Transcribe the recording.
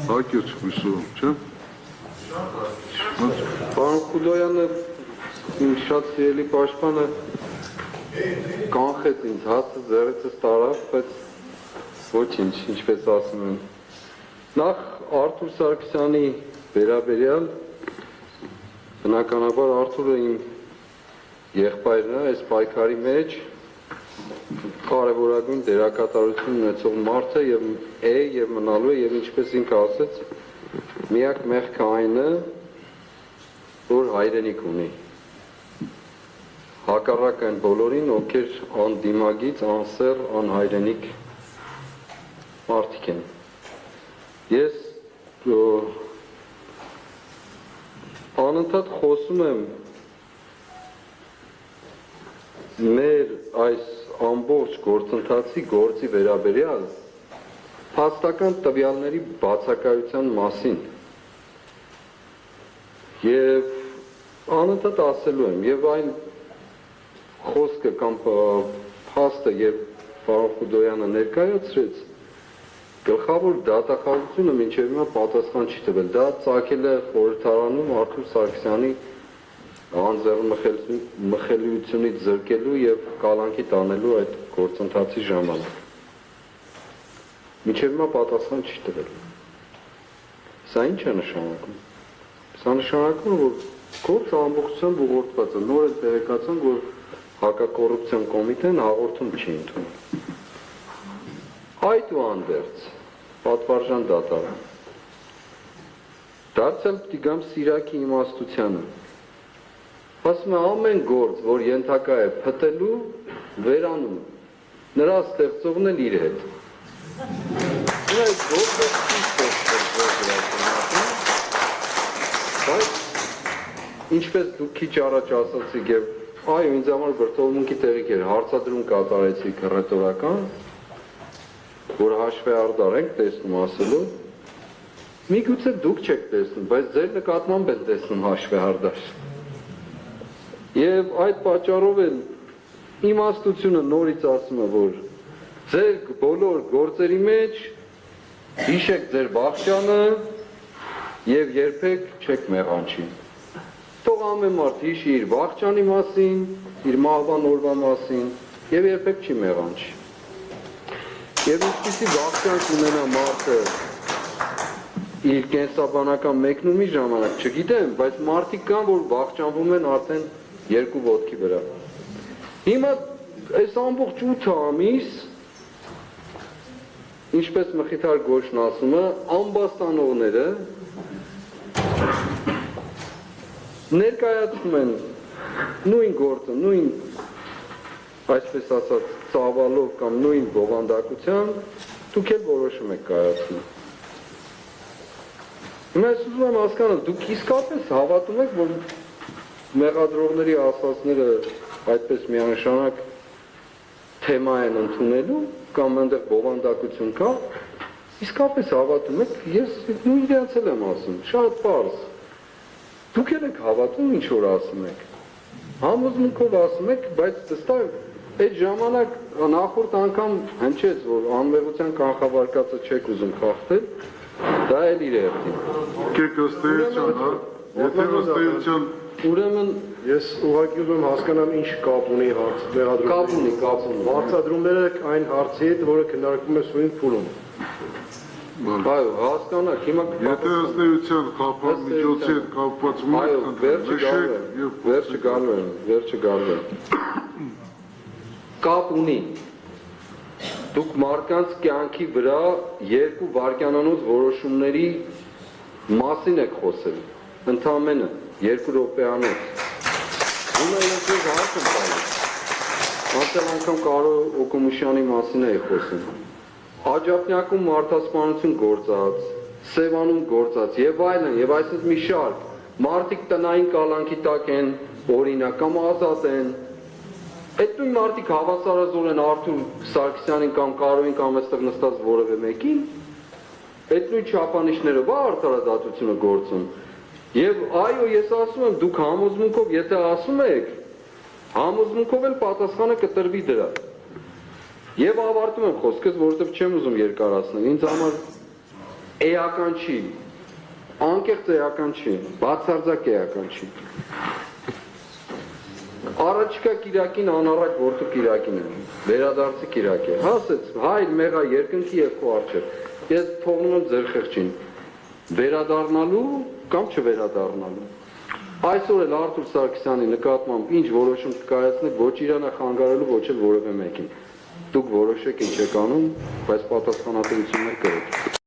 Հակեց հույսով, չէ՞։ Պարոն Խուլոյանը, իմ շատ սիրելի պաշտպանը կանխեց ինձ, հացը ձեռիցս տարավ, բայց ոչինչ, ինչպես ասում են։ Նախ Արթուր Սարգսյանի վերաբերյալ, բնականաբար Արթուրը իմ եղբայրն է, այս պայքարի մեջ կարևորագույն դերակատարություն ունեցող մարդ է եւ մնալու է եւ ինչպես ինքը ասեց, միակ մեղքը այն է, որ հայրենիք ունի։ Հակառակ այն բոլորին, ովքեր անդիմագից, անսեռ, անհայրենիք մարդիկ են։ Ես անընդհատ խոսում եմ մեր այս ամբողջ գործընթացի գործի վերաբերյալ փաստական տվյալների բացակայության մասին եւ անընդհատ ասելու եմ եւ այն խոսքը կամ փաստը եւ պարոն Խուլոյանը ներկայացրեց գլխավոր դատախազությունը մինչև հիմա պատասխան չի տվել դա ծագել է խորհրդարանում Արթուր Սարգսյանի անձեռնմխելիությունից զրկելու եւ կալանքի տանելու այդ գործընթացի ժամանակ մինչև հիմա պատասխան չի տվել սա ինչ է նշանակում սա նշանակում է որ գործը ամբողջությամբ ուղղորդված է նոր է տեղեկացան որ հակակոռուպցիոն կոմիտեն հաղորդում չի ընդունում այդուհանդերձ պատվարժան դատարան դարձյալ պիտի գամ Սիրակի իմաստությանը ասում է ամեն գործ որ ենթակա է փտելու վերանում նրա ստեղծողն էլ իր հետ բայց ինչպես դուք քիչ առաջ ասացիք եւ այո ինձ համար վրդովմունքի տեղիք էր հարցադրում կատարեցիք ռետորական որ հաշվի արդար ենք տեսնում ասելու միգուցե դուք չեք տեսնում բայց ձեր նկատմամբ են տեսնում հաշվի արդար եւ այդ պատճառով էլ իմաստությունը նորից ասում է որ ձեր բոլոր գործերի մեջ հիշեք ձեր վախճանը եւ երբեք չեք մեղանչի թող ամեն մարդ հիշի իր վախճանի մասին իր մահվան օրվա մասին եւ երբեք չի մեղանչի եւ ինչպիսի վախճան կունենա մարդը իր կենսաբանական մեկնումի ժամանակ չգիտեմ բայց մարդիկ կան որ վախճանվում են արդեն երկու ոտքի վրա հիմա այս ամբողջ 8 ամիս ինչպես Մխիթար Գոշն ասում է ամբաստանողները ներկայացնում են նույն գործը նույն այսպես ասած ծավալով կամ նույն բովանդակությամբ դուք էլ որոշում եք կայացնում հիմա ես ուզում եմ հասկանալ դուք իսկապես հավատում եք որ մեղադրողների ասածները այդպես միանշանակ թեմա են ընդունելու կամ այնտեղ բովանդակություն կա իսկապես հավատում եք ես նույն իրենց էլ եմ ասում շատ պարզ դուք եք հավատում ինչ որ ասում եք համոզմունքով ասում եք բայց վստահ այդ ժամանակ նախորդ անգամ հնչեց որ անմեղության կանխավարկածը չեք ուզում խախտել դա էլ իր երթին Կեք ըստեյության հա եթե ըստեյության Ուրեմն ես ուղղակի ուզում հասկանամ ինչ կապ ունի հարց մեղադրումների կապ ունի հարցադրումները այն հարցի հետ որը քննարկվում է սույն փուլում այո հասկանաք հիմա եթե ըստեյության խափան միջոցի հետ կապված այո վերջը գալու եմ կապ ունի դուք մարդկանց կյանքի վրա երկու վայրկյանանոց որոշումների մասին եք խոսել ընդամենը 2 րոպեանոց Հիմա ես հարց եմ տալիս անցյալ անգամ Կարո Օկոմուշյանի մասին էի խոսում Աջափնյակում մարդասպանություն գործած Սևանում գործած եւ այլն եւ այսպես մի շարք մարդիկ տնային կալանքի տակ են օրինակ կամ ազատ են այդ նույն մարդիկ հավասարազոր են Արթուր Սարգսյանին կամ Կարոյին կամ այստեղ նստած որևէ մեկին այդ նույն չափանիշները բա արդարադատությունը գործում Եվ այո, ես ասում եմ, դուք համոզմունքով, եթե ասում եք, համոզմունքով էլ պատասխանը կտրվի դրա։ Եվ ավարտում եմ խոսքս, որովհետև չեմ ուզում երկարացնել, ինձ համար էական չի, անկեղծ էական չի, բացարձակ էական չի։ Առաջիկա Կիրակին անառակ որդու Կիրակին է, վերադարձի Կիրակ է, հասեց, հայր մեղա երկնքի և քո առջև, ես թողնում եմ ձեր խեղճին, վերադառնալու կամ չվերադառնալու։ Այսօր էլ Արթուր Սարգսյանի նկատմամբ ինչ որոշում կկայացնեք, ոչ իրանը խանգարելու, ոչ էլ որևէ մեկին։ Դուք որոշեք ինչ եք անում, բայց պատասխանատվություններ կրեք։